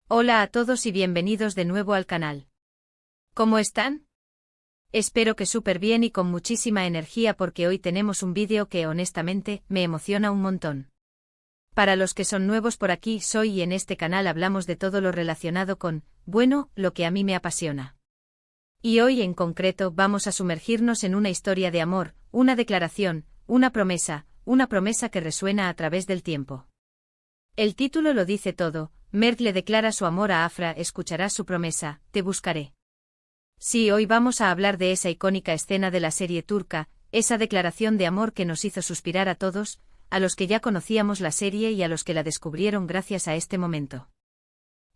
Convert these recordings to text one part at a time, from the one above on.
Hola a todos y bienvenidos de nuevo al canal. ¿Cómo están? Espero que súper bien y con muchísima energía porque hoy tenemos un vídeo que honestamente me emociona un montón. Para los que son nuevos por aquí, soy y en este canal hablamos de todo lo relacionado con, bueno, lo que a mí me apasiona. Y hoy en concreto vamos a sumergirnos en una historia de amor, una declaración, una promesa que resuena a través del tiempo. El título lo dice todo. Mert le declara su amor a Afra. Escucharás su promesa, te buscaré. Sí, hoy vamos a hablar de esa icónica escena de la serie turca, esa declaración de amor que nos hizo suspirar a todos, a los que ya conocíamos la serie y a los que la descubrieron gracias a este momento.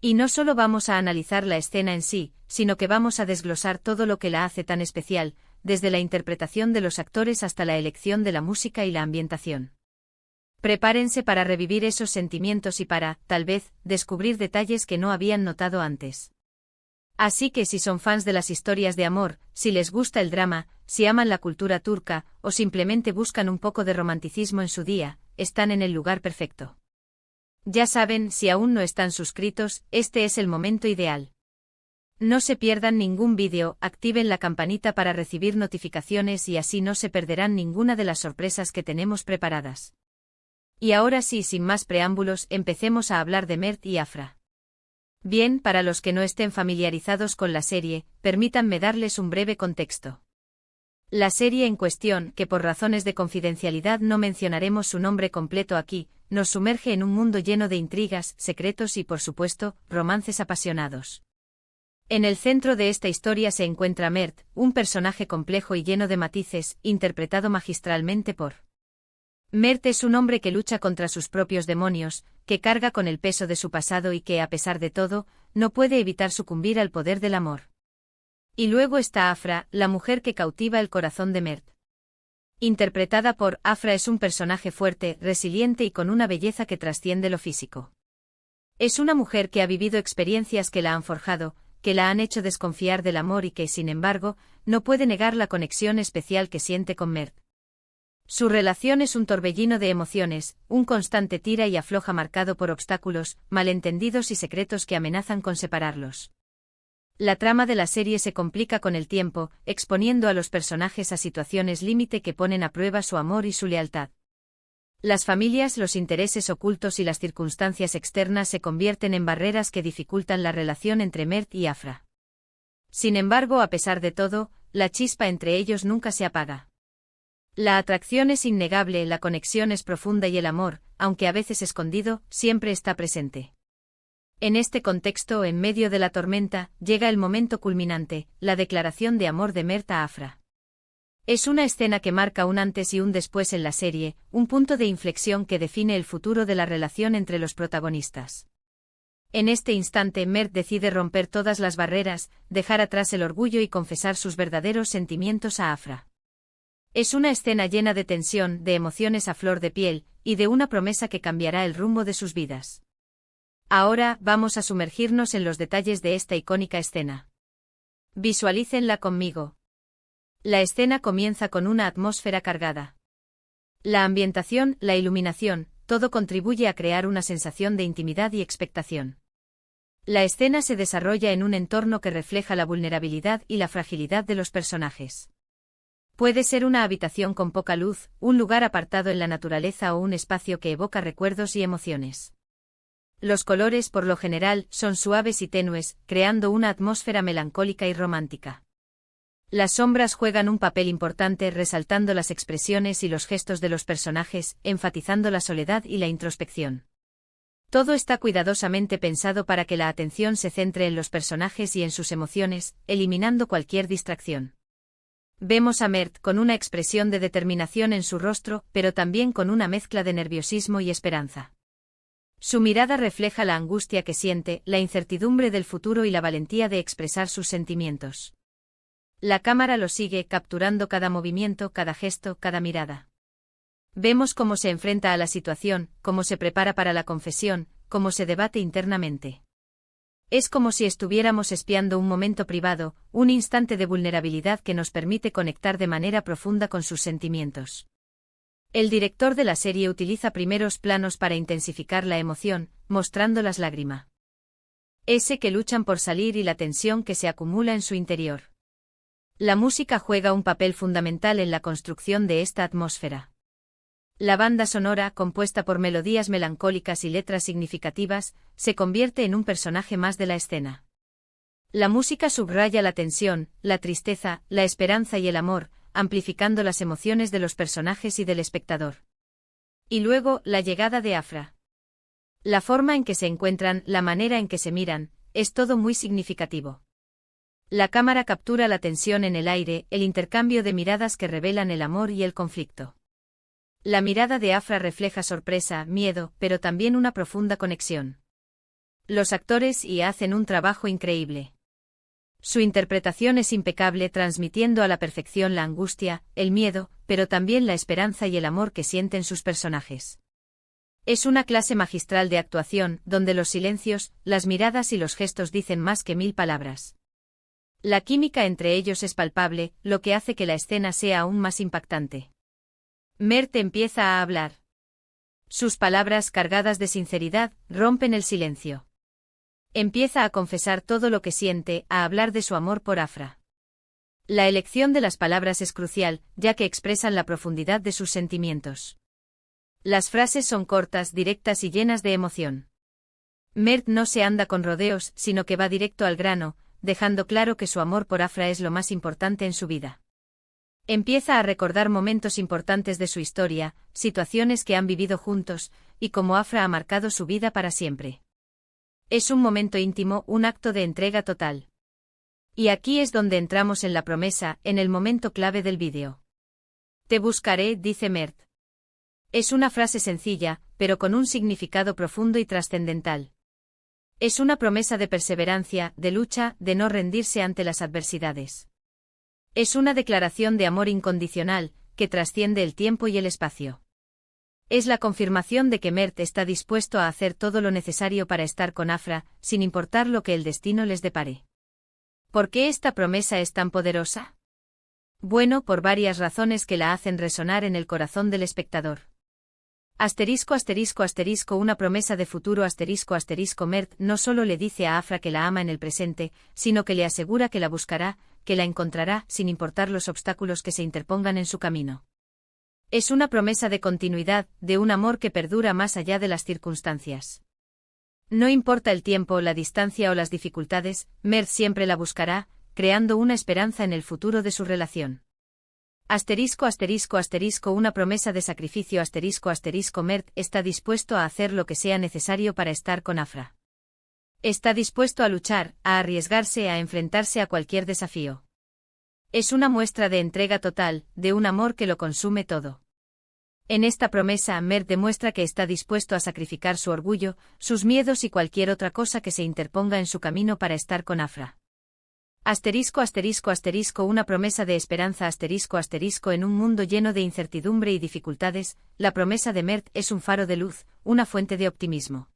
Y no solo vamos a analizar la escena en sí, sino que vamos a desglosar todo lo que la hace tan especial, desde la interpretación de los actores hasta la elección de la música y la ambientación. Prepárense para revivir esos sentimientos y para, tal vez, descubrir detalles que no habían notado antes. Así que si son fans de las historias de amor, si les gusta el drama, si aman la cultura turca, o simplemente buscan un poco de romanticismo en su día, están en el lugar perfecto. Ya saben, si aún no están suscritos, este es el momento ideal. No se pierdan ningún vídeo, activen la campanita para recibir notificaciones y así no se perderán ninguna de las sorpresas que tenemos preparadas. Y ahora sí, sin más preámbulos, empecemos a hablar de Mert y Afra. Bien, para los que no estén familiarizados con la serie, permítanme darles un breve contexto. La serie en cuestión, que por razones de confidencialidad no mencionaremos su nombre completo aquí, nos sumerge en un mundo lleno de intrigas, secretos y, por supuesto, romances apasionados. En el centro de esta historia se encuentra Mert, un personaje complejo y lleno de matices, interpretado magistralmente por Mert. Es un hombre que lucha contra sus propios demonios, que carga con el peso de su pasado y que, a pesar de todo, no puede evitar sucumbir al poder del amor. Y luego está Afra, la mujer que cautiva el corazón de Mert. Interpretada por Afra, es un personaje fuerte, resiliente y con una belleza que trasciende lo físico. Es una mujer que ha vivido experiencias que la han forjado, que la han hecho desconfiar del amor y que, sin embargo, no puede negar la conexión especial que siente con Mert. Su relación es un torbellino de emociones, un constante tira y afloja marcado por obstáculos, malentendidos y secretos que amenazan con separarlos. La trama de la serie se complica con el tiempo, exponiendo a los personajes a situaciones límite que ponen a prueba su amor y su lealtad. Las familias, los intereses ocultos y las circunstancias externas se convierten en barreras que dificultan la relación entre Mert y Afra. Sin embargo, a pesar de todo, la chispa entre ellos nunca se apaga. La atracción es innegable, la conexión es profunda y el amor, aunque a veces escondido, siempre está presente. En este contexto, en medio de la tormenta, llega el momento culminante, la declaración de amor de Mert a Afra. Es una escena que marca un antes y un después en la serie, un punto de inflexión que define el futuro de la relación entre los protagonistas. En este instante, Mert decide romper todas las barreras, dejar atrás el orgullo y confesar sus verdaderos sentimientos a Afra. Es una escena llena de tensión, de emociones a flor de piel, y de una promesa que cambiará el rumbo de sus vidas. Ahora, vamos a sumergirnos en los detalles de esta icónica escena. Visualícenla conmigo. La escena comienza con una atmósfera cargada. La ambientación, la iluminación, todo contribuye a crear una sensación de intimidad y expectación. La escena se desarrolla en un entorno que refleja la vulnerabilidad y la fragilidad de los personajes. Puede ser una habitación con poca luz, un lugar apartado en la naturaleza o un espacio que evoca recuerdos y emociones. Los colores, por lo general, son suaves y tenues, creando una atmósfera melancólica y romántica. Las sombras juegan un papel importante, resaltando las expresiones y los gestos de los personajes, enfatizando la soledad y la introspección. Todo está cuidadosamente pensado para que la atención se centre en los personajes y en sus emociones, eliminando cualquier distracción. Vemos a Mert con una expresión de determinación en su rostro, pero también con una mezcla de nerviosismo y esperanza. Su mirada refleja la angustia que siente, la incertidumbre del futuro y la valentía de expresar sus sentimientos. La cámara lo sigue, capturando cada movimiento, cada gesto, cada mirada. Vemos cómo se enfrenta a la situación, cómo se prepara para la confesión, cómo se debate internamente. Es como si estuviéramos espiando un momento privado, un instante de vulnerabilidad que nos permite conectar de manera profunda con sus sentimientos. El director de la serie utiliza primeros planos para intensificar la emoción, mostrando las lágrimas. ese que luchan por salir y la tensión que se acumula en su interior. La música juega un papel fundamental en la construcción de esta atmósfera. La banda sonora, compuesta por melodías melancólicas y letras significativas, se convierte en un personaje más de la escena. La música subraya la tensión, la tristeza, la esperanza y el amor, amplificando las emociones de los personajes y del espectador. Y luego, la llegada de Afra. La forma en que se encuentran, la manera en que se miran, es todo muy significativo. La cámara captura la tensión en el aire, el intercambio de miradas que revelan el amor y el conflicto. La mirada de Afra refleja sorpresa, miedo, pero también una profunda conexión. Los actores hacen un trabajo increíble. Su interpretación es impecable, transmitiendo a la perfección la angustia, el miedo, pero también la esperanza y el amor que sienten sus personajes. Es una clase magistral de actuación, donde los silencios, las miradas y los gestos dicen más que 1000 palabras. La química entre ellos es palpable, lo que hace que la escena sea aún más impactante. Mert empieza a hablar. Sus palabras, cargadas de sinceridad, rompen el silencio. Empieza a confesar todo lo que siente, a hablar de su amor por Afra. La elección de las palabras es crucial, ya que expresan la profundidad de sus sentimientos. Las frases son cortas, directas y llenas de emoción. Mert no se anda con rodeos, sino que va directo al grano, dejando claro que su amor por Afra es lo más importante en su vida. Empieza a recordar momentos importantes de su historia, situaciones que han vivido juntos, y cómo Afra ha marcado su vida para siempre. Es un momento íntimo, un acto de entrega total. Y aquí es donde entramos en la promesa, en el momento clave del vídeo. Te buscaré, dice Mert. Es una frase sencilla, pero con un significado profundo y trascendental. Es una promesa de perseverancia, de lucha, de no rendirse ante las adversidades. Es una declaración de amor incondicional, que trasciende el tiempo y el espacio. Es la confirmación de que Mert está dispuesto a hacer todo lo necesario para estar con Afra, sin importar lo que el destino les depare. ¿Por qué esta promesa es tan poderosa? Bueno, por varias razones que la hacen resonar en el corazón del espectador. Asterisco asterisco asterisco una promesa de futuro asterisco asterisco Mert no solo le dice a Afra que la ama en el presente, sino que le asegura que la buscará, que la encontrará, sin importar los obstáculos que se interpongan en su camino. Es una promesa de continuidad, de un amor que perdura más allá de las circunstancias. No importa el tiempo, la distancia o las dificultades, Mert siempre la buscará, creando una esperanza en el futuro de su relación. Asterisco asterisco asterisco una promesa de sacrificio asterisco asterisco Mert está dispuesto a hacer lo que sea necesario para estar con Afra. Está dispuesto a luchar, a arriesgarse, a enfrentarse a cualquier desafío. Es una muestra de entrega total, de un amor que lo consume todo. En esta promesa, Mert demuestra que está dispuesto a sacrificar su orgullo, sus miedos y cualquier otra cosa que se interponga en su camino para estar con Afra. Asterisco asterisco asterisco una promesa de esperanza asterisco asterisco en un mundo lleno de incertidumbre y dificultades, la promesa de Mert es un faro de luz, una fuente de optimismo.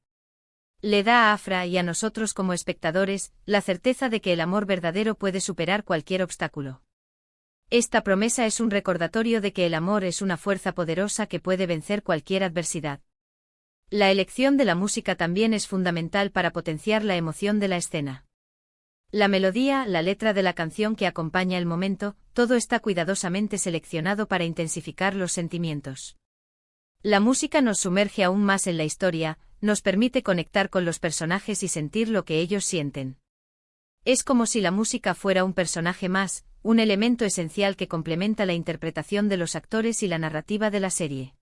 Le da a Afra y a nosotros como espectadores, la certeza de que el amor verdadero puede superar cualquier obstáculo. Esta promesa es un recordatorio de que el amor es una fuerza poderosa que puede vencer cualquier adversidad. La elección de la música también es fundamental para potenciar la emoción de la escena. La melodía, la letra de la canción que acompaña el momento, todo está cuidadosamente seleccionado para intensificar los sentimientos. La música nos sumerge aún más en la historia, nos permite conectar con los personajes y sentir lo que ellos sienten. Es como si la música fuera un personaje más, un elemento esencial que complementa la interpretación de los actores y la narrativa de la serie.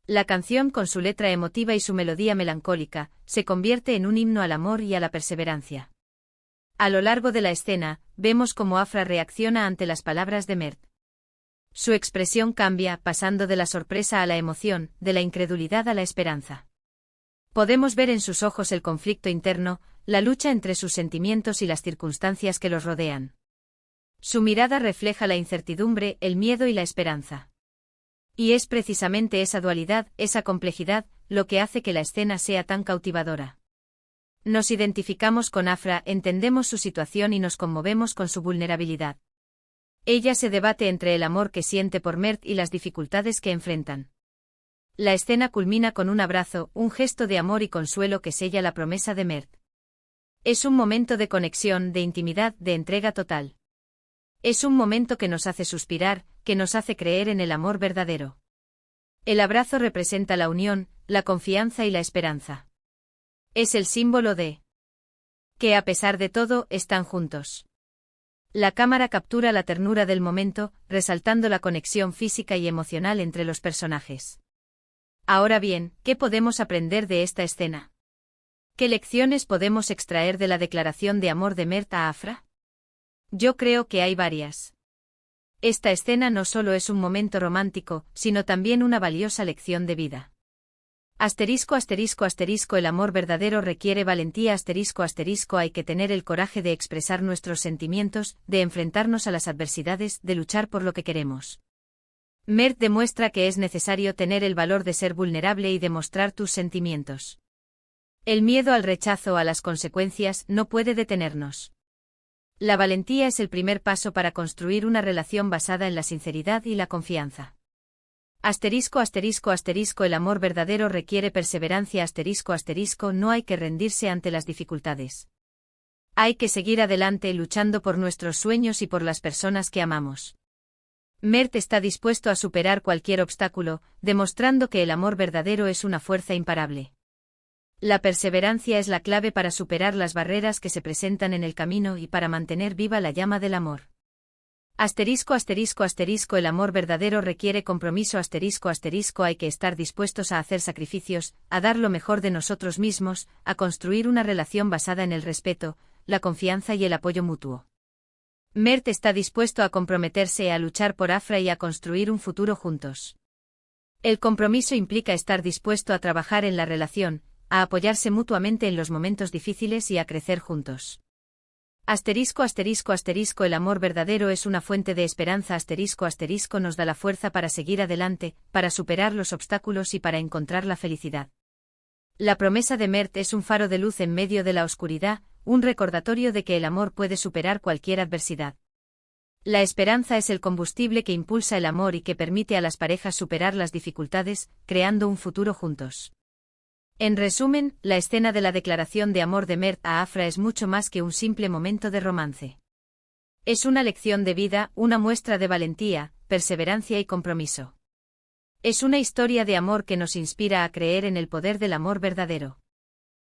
La canción, con su letra emotiva y su melodía melancólica, se convierte en un himno al amor y a la perseverancia. A lo largo de la escena, vemos cómo Afra reacciona ante las palabras de Mert. Su expresión cambia, pasando de la sorpresa a la emoción, de la incredulidad a la esperanza. Podemos ver en sus ojos el conflicto interno, la lucha entre sus sentimientos y las circunstancias que los rodean. Su mirada refleja la incertidumbre, el miedo y la esperanza. Y es precisamente esa dualidad, esa complejidad, lo que hace que la escena sea tan cautivadora. Nos identificamos con Afra, entendemos su situación y nos conmovemos con su vulnerabilidad. Ella se debate entre el amor que siente por Mert y las dificultades que enfrentan. La escena culmina con un abrazo, un gesto de amor y consuelo que sella la promesa de Mert. Es un momento de conexión, de intimidad, de entrega total. Es un momento que nos hace suspirar, que nos hace creer en el amor verdadero. El abrazo representa la unión, la confianza y la esperanza. Es el símbolo de que a pesar de todo, están juntos. La cámara captura la ternura del momento, resaltando la conexión física y emocional entre los personajes. Ahora bien, ¿qué podemos aprender de esta escena? ¿Qué lecciones podemos extraer de la declaración de amor de Mert a Afra? Yo creo que hay varias. Esta escena no solo es un momento romántico, sino también una valiosa lección de vida. *****, el amor verdadero requiere valentía ****, hay que tener el coraje de expresar nuestros sentimientos, de enfrentarnos a las adversidades, de luchar por lo que queremos. Mert demuestra que es necesario tener el valor de ser vulnerable y demostrar tus sentimientos. El miedo al rechazo, a las consecuencias, no puede detenernos. La valentía es el primer paso para construir una relación basada en la sinceridad y la confianza. ****, el amor verdadero requiere perseverancia ****, no hay que rendirse ante las dificultades. Hay que seguir adelante luchando por nuestros sueños y por las personas que amamos. Mert está dispuesto a superar cualquier obstáculo, demostrando que el amor verdadero es una fuerza imparable. La perseverancia es la clave para superar las barreras que se presentan en el camino y para mantener viva la llama del amor. ****, el amor verdadero requiere compromiso ****, hay que estar dispuestos a hacer sacrificios, a dar lo mejor de nosotros mismos, a construir una relación basada en el respeto, la confianza y el apoyo mutuo. Mert está dispuesto a comprometerse, a luchar por Afra y a construir un futuro juntos. El compromiso implica estar dispuesto a trabajar en la relación, a apoyarse mutuamente en los momentos difíciles y a crecer juntos. ****, el amor verdadero es una fuente de esperanza ****, nos da la fuerza para seguir adelante, para superar los obstáculos y para encontrar la felicidad. La promesa de Mert es un faro de luz en medio de la oscuridad, un recordatorio de que el amor puede superar cualquier adversidad. La esperanza es el combustible que impulsa el amor y que permite a las parejas superar las dificultades, creando un futuro juntos. En resumen, la escena de la declaración de amor de Mert a Afra es mucho más que un simple momento de romance. Es una lección de vida, una muestra de valentía, perseverancia y compromiso. Es una historia de amor que nos inspira a creer en el poder del amor verdadero.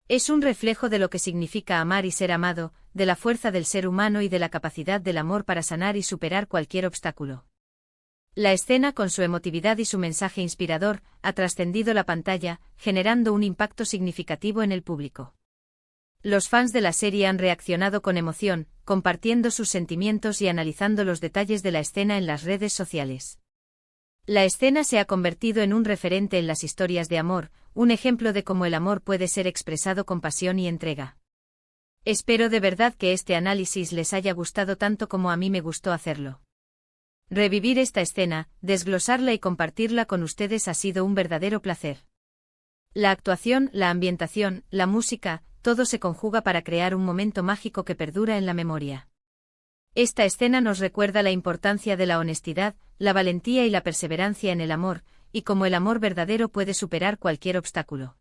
Es un reflejo de lo que significa amar y ser amado, de la fuerza del ser humano y de la capacidad del amor para sanar y superar cualquier obstáculo. La escena, con su emotividad y su mensaje inspirador, ha trascendido la pantalla, generando un impacto significativo en el público. Los fans de la serie han reaccionado con emoción, compartiendo sus sentimientos y analizando los detalles de la escena en las redes sociales. La escena se ha convertido en un referente en las historias de amor, un ejemplo de cómo el amor puede ser expresado con pasión y entrega. Espero de verdad que este análisis les haya gustado tanto como a mí me gustó hacerlo. Revivir esta escena, desglosarla y compartirla con ustedes ha sido un verdadero placer. La actuación, la ambientación, la música, todo se conjuga para crear un momento mágico que perdura en la memoria. Esta escena nos recuerda la importancia de la honestidad, la valentía y la perseverancia en el amor, y cómo el amor verdadero puede superar cualquier obstáculo.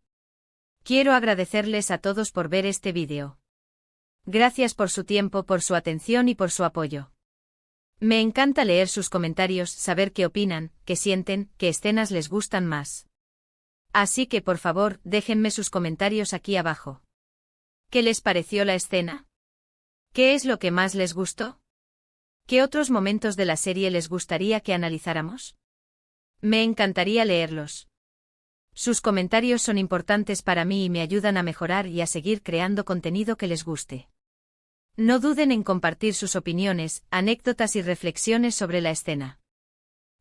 Quiero agradecerles a todos por ver este vídeo. Gracias por su tiempo, por su atención y por su apoyo. Me encanta leer sus comentarios, saber qué opinan, qué sienten, qué escenas les gustan más. Así que por favor, déjenme sus comentarios aquí abajo. ¿Qué les pareció la escena? ¿Qué es lo que más les gustó? ¿Qué otros momentos de la serie les gustaría que analizáramos? Me encantaría leerlos. Sus comentarios son importantes para mí y me ayudan a mejorar y a seguir creando contenido que les guste. No duden en compartir sus opiniones, anécdotas y reflexiones sobre la escena.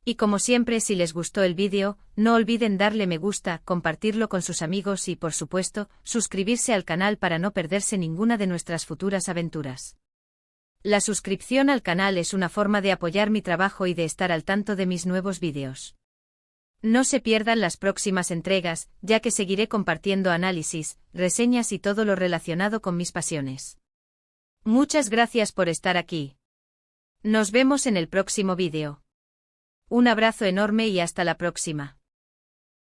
Y como siempre, si les gustó el vídeo, no olviden darle me gusta, compartirlo con sus amigos y, por supuesto, suscribirse al canal para no perderse ninguna de nuestras futuras aventuras. La suscripción al canal es una forma de apoyar mi trabajo y de estar al tanto de mis nuevos vídeos. No se pierdan las próximas entregas, ya que seguiré compartiendo análisis, reseñas y todo lo relacionado con mis pasiones. Muchas gracias por estar aquí. Nos vemos en el próximo vídeo. Un abrazo enorme y hasta la próxima.